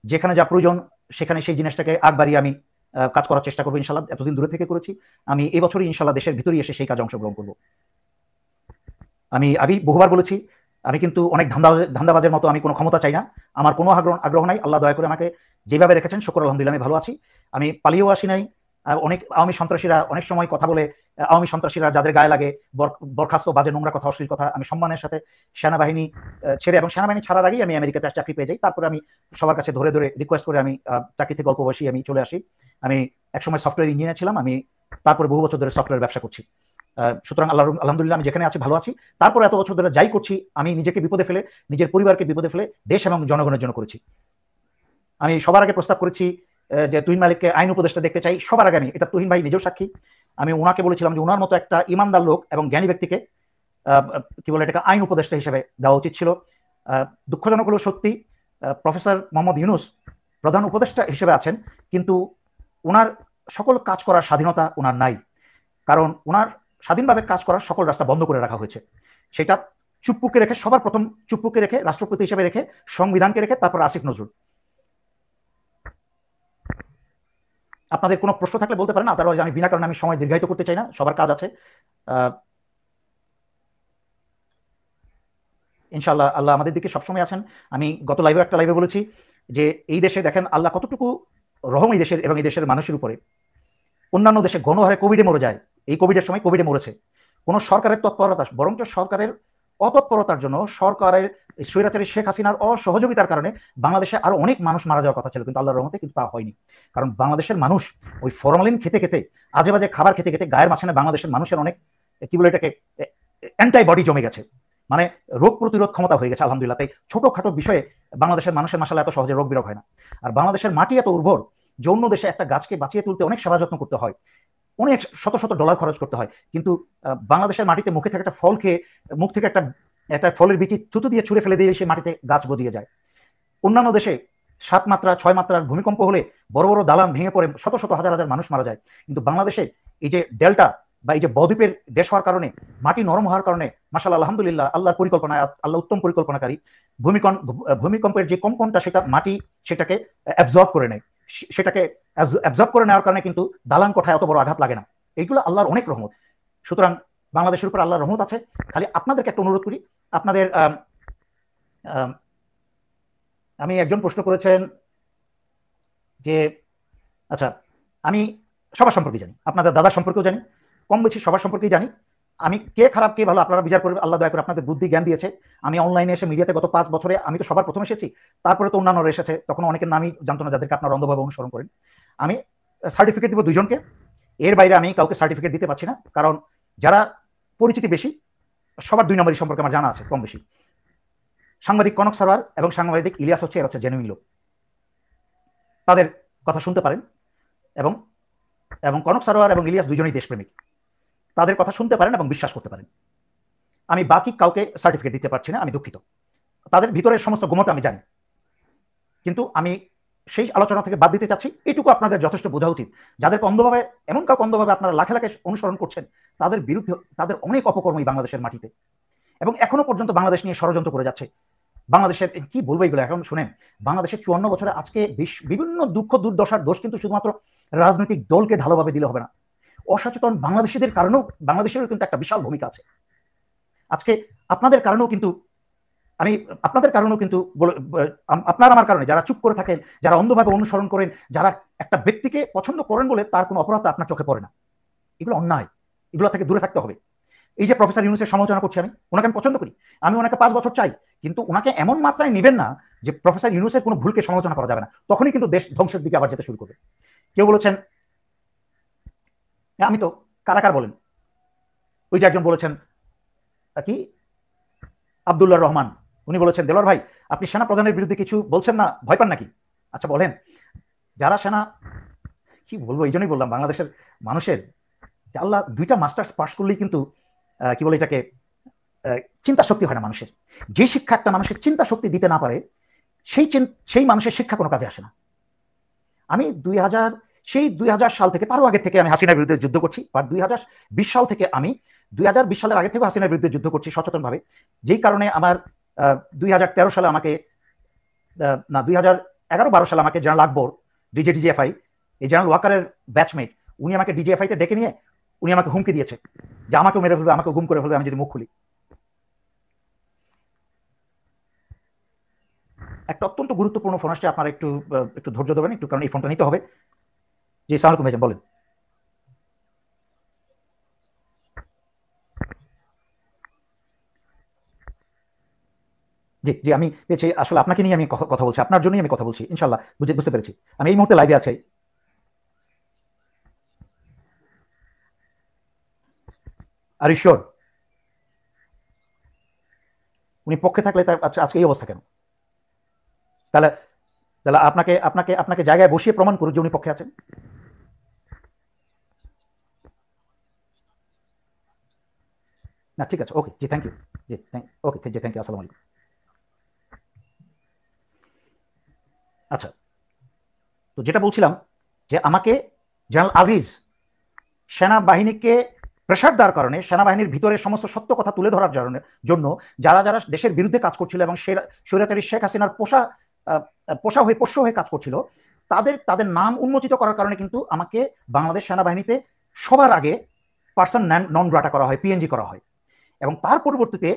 যেখানে যা প্রয়োজন সেখানে সেই জিনিসটাকে আগ বাড়িয়ে আমি কাজ করার চেষ্টা করবো। ইনশাল্লাহ এতদিন দূরে থেকে করেছি, আমি এবছরই ইনশাল্লাহ দেশের ভিতরেই এসে সেই কাজে অংশগ্রহণ করব। আমি বহুবার বলেছি, আমি কিন্তু অনেক ধান্দাবাজের মতো আমি কোনো ক্ষমতা চাই না, আমার কোনো আগ্রহ নাই। আল্লাহ দয়া করে আমাকে যেভাবে রেখেছেন শুকর আলহামদুলিল্লাহ আমি ভালো আছি। আমি পালিয়েও আসি নাই। অনেক আওয়ামী সন্ত্রাসীরা অনেক সময় কথা বলে, আওয়ামী সন্ত্রাসীরা যাদের গায়ে লাগে বরখাস্ত, বাজে, নোংরা কথা, অশ্লীল কথা, আমি সম্মানের সাথে সেনাবাহিনী ছেড়ে এবং সেনাবাহিনী ছাড়ার আগেই আমি আমেরিকাতে চাকরি পেয়ে যাই। তারপরে আমি সবার কাছে ধরে রিকোয়েস্ট করে আমি চাকরি থেকে অল্প বয়সী আমি চলে আসি। আমি একসময় সফটওয়্যার ইঞ্জিনিয়ার ছিলাম, আমি তারপরে বহু বছর ধরে সফটওয়্যার ব্যবসা করছি। সুতরাং আলহামদুলিল্লাহ আমি যেখানে আছি ভালো আছি। তারপর এত বছর ধরে যাই করছি আমি নিজেকে বিপদে ফেলে, নিজের পরিবারকে বিপদে ফেলে দেশ এবং জনগণের জন্য করেছি। আমি সবার আগে প্রস্তাব করেছি যে তুহিন মালিককে আইন উপদেষ্টা দেখতে চাই, সবার আগে আমি, এটা তুহিন ভাই নিজেও সাক্ষী। আমি ওনাকে বলেছিলাম যে ওনার মতো একটা ইমানদার লোক এবং জ্ঞানী ব্যক্তিকে কি বলে এটাকে আইন উপদেষ্টা হিসেবে দেওয়া উচিত ছিল। দুঃখজনক হলো সত্যি, প্রফেসর মোহাম্মদ ইউনূস প্রধান উপদেষ্টা হিসেবে আছেন, কিন্তু ওনার সকল কাজ করার স্বাধীনতা ওনার নাই। কারণ ওনার স্বাধীনভাবে কাজ করার সকল রাস্তা বন্ধ করে রাখা হয়েছে। সেটা চুপ্পুকে রেখে, সবার প্রথম চুপ্পুকে রেখে, রাষ্ট্রপতি হিসেবে রেখে, সংবিধানকে রেখে, তারপর আসিফ নজরুল। আপনাদের কোনো প্রশ্ন থাকলে বলতে পারেন, আদারওয়াইজ আমি বিনা কারণে আমি সময় দীর্ঘায়িত করতে চাই না, সবার কাজ আছে। ইনশাআল্লাহ আল্লাহ আমাদের দিকে সবসময় আছেন। আমি গত একটা লাইভে বলেছি যে এই দেশে দেখেন আল্লাহ কতটুকু রহম এই দেশের এবং এই দেশের মানুষের উপরে। অন্যান্য দেশে গণহারে কোভিডে মরে যায়, এই কোভিডের সময় কোভিডে মরেছে। কোনো সরকারের তৎপরতা, বরঞ্চ সরকারের অতৎপরতার জন্য, সরকারের স্বৈরাচারী শেখ হাসিনার অসহযোগিতার কারণে বাংলাদেশে আরো অনেক মানুষ মারা যাওয়ার কথা ছিল, কিন্তু আল্লাহর রহমতে কিন্তু তা হয়নি। কারণ বাংলাদেশের মানুষ ওই ফরমালিন খেতে খেতে, আজে বাজে খাবার খেতে খেতে গায়ের মাঝখানে বাংলাদেশের মানুষের অনেক কি বলে এটাকে অ্যান্টাইবডি জমে গেছে, মানে রোগ প্রতিরোধ ক্ষমতা হয়ে গেছে আলহামদুলিল্লাহ। তাই ছোটখাটো বিষয়ে বাংলাদেশের মানুষের মাসাল্লাহ এত সহজে রোগ বিরোগ হয় না। আর বাংলাদেশের মাটি এত উর্বর যে অন্য দেশে একটা গাছকে বাঁচিয়ে তুলতে অনেক সেবা যত্ন করতে হয়, অনেক শত শত ডলার খরচ করতে হয়, কিন্তু বাংলাদেশের মাটিতে মুখে থেকে একটা ফল খেয়ে, মুখ থেকে একটা ফলের বিচি থুতু দিয়ে ছুঁড়ে ফেলে দিয়ে সেই মাটিতে গাছ গজিয়ে যায়। অন্যান্য দেশে 7 মাত্রা 6 মাত্রার ভূমিকম্প হলে বড় বড় দালান ভেঙে পড়ে শত শত হাজার হাজার মানুষ মারা যায়, কিন্তু বাংলাদেশে এই যে ডেল্টা বা এই যে বদ্বীপের দেশ হওয়ার কারণে, মাটি নরম হওয়ার কারণে মাশাআল্লাহ আলহামদুলিল্লাহ আল্লাহর পরিকল্পনা, আল্লাহ উত্তম পরিকল্পনাকারী। ভূমিকম্পের যে কম্পনটা সেটা মাটি সেটাকে অ্যাবজর্ব করে নেয়, সেটাকে অ্যাবজর্ব করে নেওয়ার কারণে কিন্তু দালান কোঠায় অত বড় আঘাত লাগে না। এইগুলো আল্লাহর অনেক রহমত। সুতরাং বাংলাদেশের উপর আল্লাহর রহমত আছে। খালি আপনাদেরকে একটা অনুরোধ করি, আপনাদের আমি একজন প্রশ্ন করেছেন যে আচ্ছা আমি সবার সম্পর্কে জানি, আপনাদের দাদা সম্পর্কেও জানি, কম বেশি সবার সম্পর্কেই জানি। আমি কে খারাপ কে ভালো আপনারা বিচার করবেন, আল্লাহ দয়া করে আপনাদের বুদ্ধি জ্ঞান দিয়েছে। আমি অনলাইনে এসে মিডিয়াতে গত 5 বছরে আমি তো সবার প্রথম এসেছি, তারপরে তো অন্যান্যরা এসেছে, তখন অনেকের নামই জানতো না যাদেরকে আপনারা অন্ধভাবে অনুসরণ করেন। আমি সার্টিফিকেট দিব 2 জনকে, এর বাইরে আমি কাউকে সার্টিফিকেট দিতে পারছি না, কারণ যারা পরিচিতি বেশি সবার 2 নম্বরই সম্পর্কে আমার জানা আছে কম বেশি। সাংবাদিক কনক সারোয়ার এবং সাংবাদিক ইলিয়াস হচ্ছে এর হচ্ছে জেনুইন লোক, তাদের কথা শুনতে পারেন। এবং এবং কনক সারোয়ার এবং ইলিয়াস 2 জনই দেশপ্রেমিক, তাদের কথা শুনতে পারেন এবং বিশ্বাস করতে পারেন। আমি বাকি কাউকে সার্টিফিকেট দিতে পারছি না, আমি দুঃখিত। তাদের ভিতরের সমস্ত গোমট আমি জানি, কিন্তু আমি সেই আলোচনা থেকে বাদ দিতে চাচ্ছি। এইটুকু আপনাদের যথেষ্ট বোঝা উচিত। যাদেরকে অন্ধভাবে, এমন কাউকে অন্ধভাবে আপনারা লাখে লাখে অনুসরণ করছেন, তাদের বিরুদ্ধে তাদের অনেক অপকর্মই বাংলাদেশের মাটিতে, এবং এখনো পর্যন্ত বাংলাদেশ নিয়ে ষড়যন্ত্র করে যাচ্ছে। বাংলাদেশের কি বলবো এগুলো, এখন শুনেন, বাংলাদেশের 54 বছরে আজকে বিভিন্ন দুঃখ দুর্দশার দোষ কিন্তু শুধুমাত্র রাজনৈতিক দলকে ঢালোভাবে দিলে হবে না, অসচেতন বাংলাদেশিদের কারণেও, বাংলাদেশেরও কিন্তু একটা বিশাল ভূমিকা আছে। আজকে আপনাদের কারণেও কিন্তু আপনার আমার কারণে যারা চুপ করে থাকেন, যারা অন্ধভাবে অনুসরণ করেন, যারা একটা ব্যক্তিকে পছন্দ করেন বলে তার কোনো অপরাধ আপনার চোখে পড়ে না, এগুলো অন্যায়, এগুলো থেকে দূরে থাকতে হবে। এই যে প্রফেসর ইউনূসের সমালোচনা করছি, আমি ওনাকে আমি পছন্দ করি, আমি ওনাকে 5 বছর চাই, কিন্তু ওনাকে এমন মাত্রায় নেবেন না যে প্রফেসর ইউনূসের কোনো ভুলকে সমালোচনা করা যাবে না, তখনই কিন্তু দেশ ধ্বংসের দিকে আবার যেতে শুরু করবে। কেউ বলেছেন, আমি তো কারাকার বলেন, ওই যে একজন বলেছেন কি আব্দুল্লাহ রহমান, উনি বলেছেন দেলোয়ার ভাই আপনি সেনা প্রধানের বিরুদ্ধে কিছু বলছেন না, ভয় পান নাকি? আচ্ছা বলেন, যারা সেনা, কি বলবো, এই জন্যই বললাম বাংলাদেশের মানুষের আল্লাহ 2টা মাস্টার্স পাস করলেই কিন্তু কি বলে এটাকে চিন্তা শক্তি হয় না মানুষের। যে শিক্ষা একটা মানুষের চিন্তা শক্তি দিতে না পারে, সেই মানুষের শিক্ষা কোনো কাজে আসে না। আমি 2000 সাল থেকে, তারও আগে থেকে আমি হাসিনার বিরুদ্ধে যুদ্ধ করছি, বা 2020 সাল থেকে, আমি 2020 সালের আগে থেকে হাসিনার বিরুদ্ধে যুদ্ধ করছি সচেতনভাবে, যেই কারণে আমার 2013 সালে আমাকে, না 2011-12 সালে আমাকে জেনারেল আকবর ডিজিএফআই, এই জেনারেল ওয়াকারের ব্যাচমেট, উনি আমাকে ডিজিএফআইতে ডেকে নিয়ে উনি আমাকে হুমকি দিয়েছে যে আমাকেও মেরে ফেলবে, আমাকেও গুম করে ফেলবে আমি যদি মুখ খুলি। একটা অত্যন্ত গুরুত্বপূর্ণ ফোন আসছে, আপনারা একটু ধৈর্য দেবেন একটু, কারণ এই ফোনটা নিতে হবে। জি সালাম আলাইকুম ভাইজান, বলেন। জি জি আমি পেয়েছি, আসলে আপনাকে নিয়ে আমি কথা বলছি, আপনার জন্যই আমি কথা বলছি, ইনশাল্লাহ বুঝতে পেরেছি। আমি এই মুহূর্তে লাইভে আছি। আর ঈশ্বর উনি পক্ষে থাকলে তার আজকে এই অবস্থা কেন? তাহলে তাহলে আপনাকে আপনাকে আপনাকে জায়গায় বসিয়ে প্রমাণ করুন যে উনি পক্ষে আছেন। না ঠিক আছে, ওকে জি থ্যাংক ইউ, জি ওকে জি থ্যাংক ইউ, আসসালামু আলাইকুম। আচ্ছা, তো যেটা বলছিলাম যে আমাকে জেনারেল আজিজ সেনাবাহিনীকে প্রেশার দেওয়ার কারণে, সেনাবাহিনীর ভিতরে সমস্ত সত্য কথা তুলে ধরার জন্য যারা যারা দেশের বিরুদ্ধে কাজ করছিল এবং স্বৈরাচারী শেখ হাসিনার পোষা হয়ে কাজ করছিল, তাদের নাম উন্মোচিত করার কারণে কিন্তু আমাকে বাংলাদেশ সেনাবাহিনীতে সবার আগে পার্সন নন গ্রাটা করা হয়, পিএনজি করা হয়। এবং তার পরবর্তীতে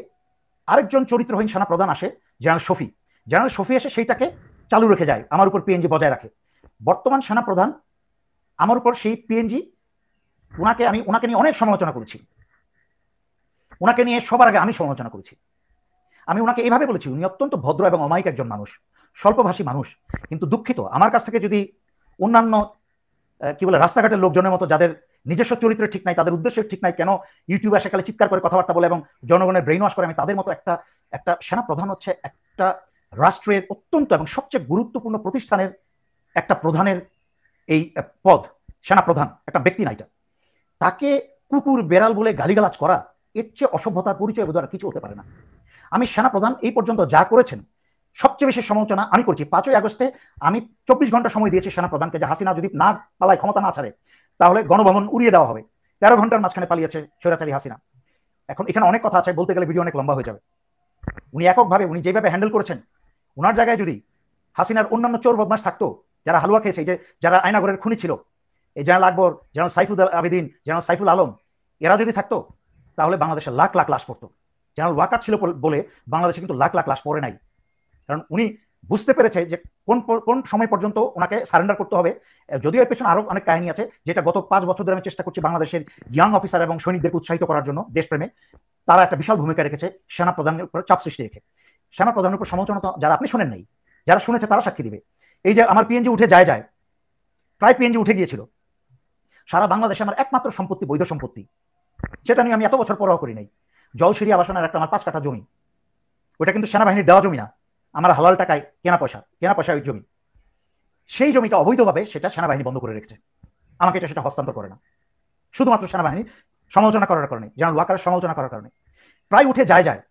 আরেকজন চরিত্রহীন সেনা প্রধান আসে, জেনারেল শফি। জেনারেল শফি এসে সেইটাকে চালু রেখে যায়, আমার উপর পিএনজি বজায় রাখে। বর্তমান সেনা প্রধান আমার উপর সেই পিএনজি, ওনাকে নিয়ে অনেক সমালোচনা করেছি, ওনাকে নিয়ে সবার আগে আমি সমালোচনা করেছি। আমি ওনাকে এইভাবে বলেছি, উনি অত্যন্ত ভদ্র এবং অমায়িক একজন মানুষ, স্বল্পভাষী মানুষ, কিন্তু দুঃখিত আমার কাছ থেকে যদি অন্যান্য কি বলে রাস্তাঘাটের লোকজনের মতো যাদের নিজস্ব চরিত্র ঠিক নাই, তাদের উদ্দেশ্য ঠিক নাই, কেন ইউটিউবে এসে খালি চিৎকার করে কথাবার্তা বলে এবং জনগণের ব্রেইন ওয়াশ করে, আমি তাদের মতো একটা সেনা প্রধান হচ্ছে একটা রাষ্ট্রের অত্যন্ত এবং সবচেয়ে গুরুত্বপূর্ণ প্রতিষ্ঠানের একটা প্রধানের এই পদ, সেনা প্রধান একটা ব্যক্তি না, এটা তাকে কুকুর বেড়াল বলে গালিগালাজ করা, এর চেয়ে অসভ্যতার পরিচয় বোধহয় কিছু হতে পারে না। আমি সেনা প্রধান এই পর্যন্ত যা করেছেন সবচেয়ে বেশি সমালোচনা আমি করছি। 5ই আগস্টে আমি 24 ঘন্টা সময় দিয়েছি সেনা প্রধানকে, যে হাসিনা যদি না পালায়, ক্ষমতা না ছাড়ে, তাহলে গণভবন উড়িয়ে দেওয়া হবে। 13 ঘন্টার মাঝখানে পালিয়েছে স্বৈরাচারী হাসিনা। এখন এখানে অনেক কথা আছে, বলতে গেলে ভিডিও অনেক লম্বা হয়ে যাবে। উনি এককভাবে উনি যেভাবে হ্যান্ডেল করেছেন, ওনার জায়গায় যদি হাসিনার অন্যান্য চোর বদমাশ থাকতো, যারা হালুয়া খেয়েছে, যে যারা আয়নাগরের খুনি ছিল, এই জেনারেল আকবর, জেনারেল সাইফুল আবেদিন, জেনারেল সাইফুল আলম, এরা যদি থাকতো, তাহলে বাংলাদেশে লাখ লাখ লাশ পড়তো। জেনারেল ওয়াকার ছিল বলে বাংলাদেশে কিন্তু লাখ লাখ লাশ পড়ে নাই, কারণ উনি বুঝতে পেরেছে যে কোন সময় পর্যন্ত ওনাকে সারেন্ডার করতে হবে। যদিও এর পেছনে আরো অনেক কাহিনী আছে, যেটা গত 5 বছর ধরে আমি চেষ্টা করছি বাংলাদেশের ইয়াং অফিসার এবং সৈনিকদেরকে উৎসাহিত করার জন্য দেশপ্রেমে। তারা একটা বিশাল ভূমিকা রেখেছে সেনা প্রধানের উপর চাপ সৃষ্টি রেখে। সেনা প্রধানের উপর সমালোচনা তো যারা আপনি শোনেন নাই, যারা শুনেছে তারা সাক্ষী দিবে। এই যে আমার পিএনজি উঠে যায়, প্রায় পিএনজি উঠে গিয়েছিল। সারা বাংলাদেশে আমার একমাত্র সম্পত্তি বৈধ সম্পত্তি, সেটা নিয়ে আমি এত বছর পরোয়া করি নাই। জলসিরি আবাসনের একটা আমার 5 কাঠা জমি, ওটা কিন্তু সেনাবাহিনীর দেওয়া জমি না, আমার হালাল টাকায় কেনা পয়সা ওই জমি। সেই জমিটা অবৈধভাবে সেটা সেনাবাহিনী বন্ধ করে রেখেছে, আমাকে সেটা হস্তান্তর করে না, শুধুমাত্র সেনাবাহিনী সমালোচনা করার কারণে, জেনারেল ওয়াকারের সমালোচনা করার কারণে। প্রায় উঠে যায়।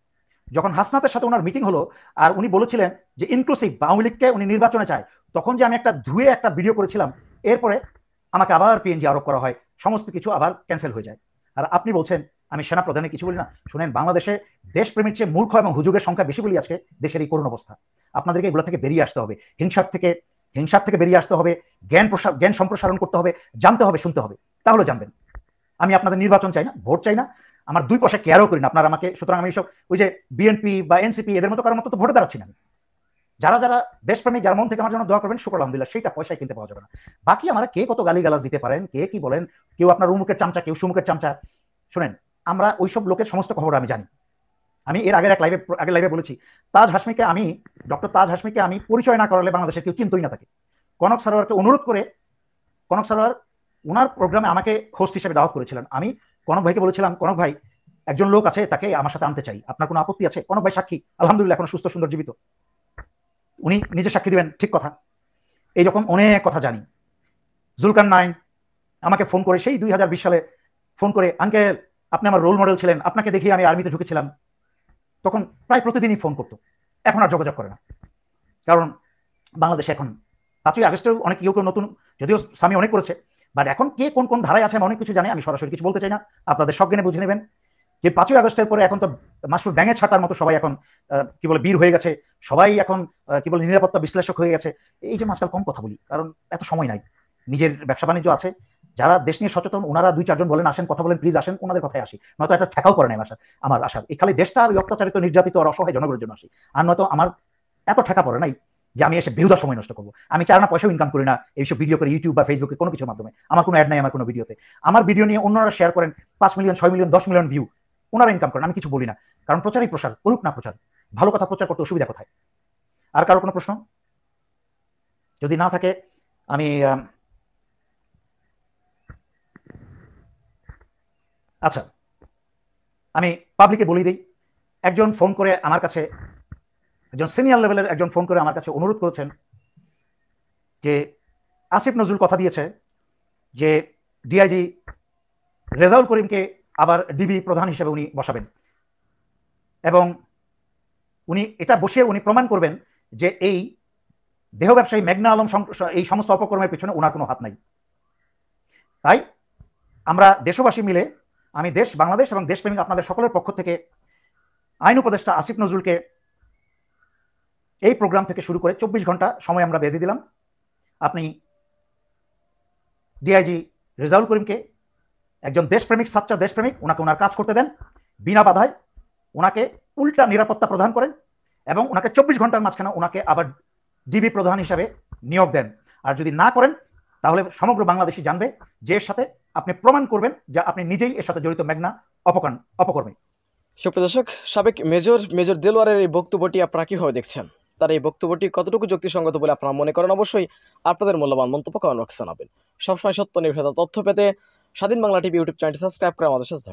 যখন হাসনাতের সাথে ওনার মিটিং হলো আর উনি বলেছিলেন যে ইনক্লুসিভ আওয়ামী লীগকে উনি নির্বাচনে চায়, তখন যে আমি একটা ভিডিও করেছিলাম, এরপরে আমাকে আবার পিএনজি আরোপ করা হয়, সমস্ত কিছু আবার ক্যান্সেল হয়ে যায়। আর আপনি বলছেন আমি সেনা প্রধানের কিছু বলি না। শুনেন, বাংলাদেশে দেশপ্রেমের চেয়ে মূর্খ এবং হুজুগের সংখ্যা বেশি বলি আজকে দেশের এই করুণ অবস্থা। আপনাদেরকে এগুলো থেকে বেরিয়ে আসতে হবে, হিংসার থেকে বেরিয়ে আসতে হবে, জ্ঞান সম্প্রসারণ করতে হবে, জানতে হবে, শুনতে হবে, তাহলে জানবেন। আমি আপনাদের নির্বাচন চাই না, ভোট চাই না, আমার 2 পয়সা কেয়ারও করি না আপনারা আমাকে। সুতরাং আমি সব ওই যে বিএনপি বা এনসিপি এদের মতো কারোর মতো তো ভোটে দাঁড়াচ্ছি না। যারা দেশপ্রেমিক, যার মন থেকে আমার জন্য দোয়া করবেন, শুকর আলহামদুলিল্লাহ, সেইটা পয়সায় কিনতে পাওয়া যাবে না। বাকি আমরা কে কত গালিগালাজ দিতে পারেন, কে কি বলেন, কেউ আপনার উমুকের চামচা, কেউ সুমুকের চামচা, শুনেন, আমরা ওইসব লোকের সমস্ত খবর আমি জানি। আমি এর আগের লাইভে বলেছি, ডক্টর তাজ হাশমিকে আমি পরিচয় না করালে বাংলাদেশে কেউ চিন্তই না থাকে। কনক সারোয়ারকে অনুরোধ করে, কনক সারোয়ার ওনার প্রোগ্রামে আমাকে হোস্ট হিসেবে দাওয়াত করেছিলেন। আমি কনক ভাইকে বলেছিলাম, কনক ভাই, একজন লোক আছে, তাকে আমার সাথে আনতে চাই, আপনার কোনো আপত্তি আছে? কনক ভাই সাক্ষী, আলহামদুলিল্লাহ এখন সুস্থ সুন্দর জীবিত, উনি নিজে সাক্ষী দিবেন, ঠিক কথা। এইরকম অনেক কথা জানি। জুলকার নাইন আমাকে ফোন করে সেই 2020 সালে ফোন করে, আঙ্কেল আপনি আমার রোল মডেল ছিলেন, আপনাকে দেখে আমি আর্মিতে ঢুকেছিলাম, তখন প্রায় প্রতিদিনই ফোন করতো। এখন আর যোগাযোগ করে না, কারণ বাংলাদেশে এখন 5ই আগস্টের অনেক কেউ নতুন, যদিও স্বামী অনেক করেছে, বাট এখন কে কোন ধারায় আছে অনেক কিছু জানে। আমি সরাসরি কিছু বলতে চাই না, আপনাদের সব জ্ঞানে বুঝে নেবেন যে 5ই আগস্টের পরে এখন তো মাসুর ব্যাঙে ছাটার মতো সবাই এখন কি বলে বীর হয়ে গেছে, সবাই এখন কি বলে নিরাপত্তা বিশ্লেষক হয়ে গেছে। এই যে মাসকাল কম কথা বলি, কারণ এত সময় নাই, নিজের ব্যবসা বাণিজ্য আছে। যারা দেশ নিয়ে সচেতন, ওনারা 2-4 জন বলেন আসেন কথা বলেন, প্লিজ আসেন, ওনাদের কথায় আসি, নয়তো একটা ঠেকাও করে নেই আমার আশা। এই খালি দেশটা আর অত্যাচারিত, নির্যাতিত আর অসহায় জনগণের জন্য আসি, আর নয়তো আমার এত ঠেকা পড়ে নাই যে আমি এসে বেহুদা সময় নষ্ট করবো। আমি চার না পয়সাও ইনকাম করি না এইসব ভিডিও করে ইউটিউব বা ফেসবুকে কোনো কিছুর মাধ্যমে। আমার কোনো অ্যাড নাই আমার কোনো ভিডিওতে। আমার ভিডিও নিয়ে অন্যরা শেয়ার করেন, 5 মিলিয়ন, 6 মিলিয়ন, 10 মিলিয়ন ভিউ, ওনারা ইনকাম করেন, আমি কিছু বলি না, কারণ প্রচারই প্রসার, করুক না প্রচার, ভালো কথা প্রচার করতে অসুবিধা কোথায়? আর কারো কোনো প্রশ্ন যদি না থাকে আমি আচ্ছা, আমি পাবলিকে বলি দিই। একজন ফোন করে আমার কাছে, একজন সিনিয়র লেভেলের একজন ফোন করে আমার কাছে অনুরোধ করেছেন যে আসিফ নজরুল কথা দিয়েছে যে ডিআইজি রেজাউল করিমকে আবার ডিবি প্রধান হিসেবে উনি বসাবেন, এবং উনি এটা বসিয়ে উনি প্রমাণ করবেন যে এই দেহ ব্যবসায়ী মেঘনা আলম এই সমস্ত অপকর্মের পেছনে ওনার কোনো হাত নাই। তাই আমরা দেশবাসী মিলে, আমি বাংলাদেশ এবং দেশপ্রেমিক আপনাদের সকলের পক্ষ থেকে আইন উপদেষ্টা আসিফ নজরুলকে এই প্রোগ্রাম থেকে শুরু করে 24 ঘন্টা সময় আমরা বেঁধে দিলাম। আপনি ডিআইজি রেজাউল করিমকে, একজন দেশপ্রেমিক, সাচ্চা দেশপ্রেমিক, ওনাকে ওনার কাজ করতে দেন বিনা বাধায়। ওনাকে উল্টা নিরাপত্তা প্রদান করেন এবং ওনাকে 24 ঘন্টার মাঝখানে ওনাকে আবার ডিবি প্রধান হিসাবে নিয়োগ দেন। আর যদি না করেন তাহলে সমগ্র বাংলাদেশি জানবে যে এর সাথে আপনি প্রমাণ করবেন যে আপনি নিজেই এর সাথে জড়িত মেঘনা অপকর্মী। সুপ্রিয় দর্শক, সাবেক মেজর দেলোয়ারের এই বক্তব্যটি আপনারা কিভাবে দেখছেন? তার এই বক্তব্যটি কতটুকু যুক্তিসঙ্গত বলে আপনারা মনে করেন? অবশ্যই আপনাদের মূল্যবান মন্তব্য কমেন্ট বক্সে জানাবেন। সবসময় সত্য নির্ভেজাল তথ্য পেতে স্বাধীন বাংলা টিভি ইউটিউব চ্যানেলটি সাবস্ক্রাইব করে আমাদের সাথে থাকুন।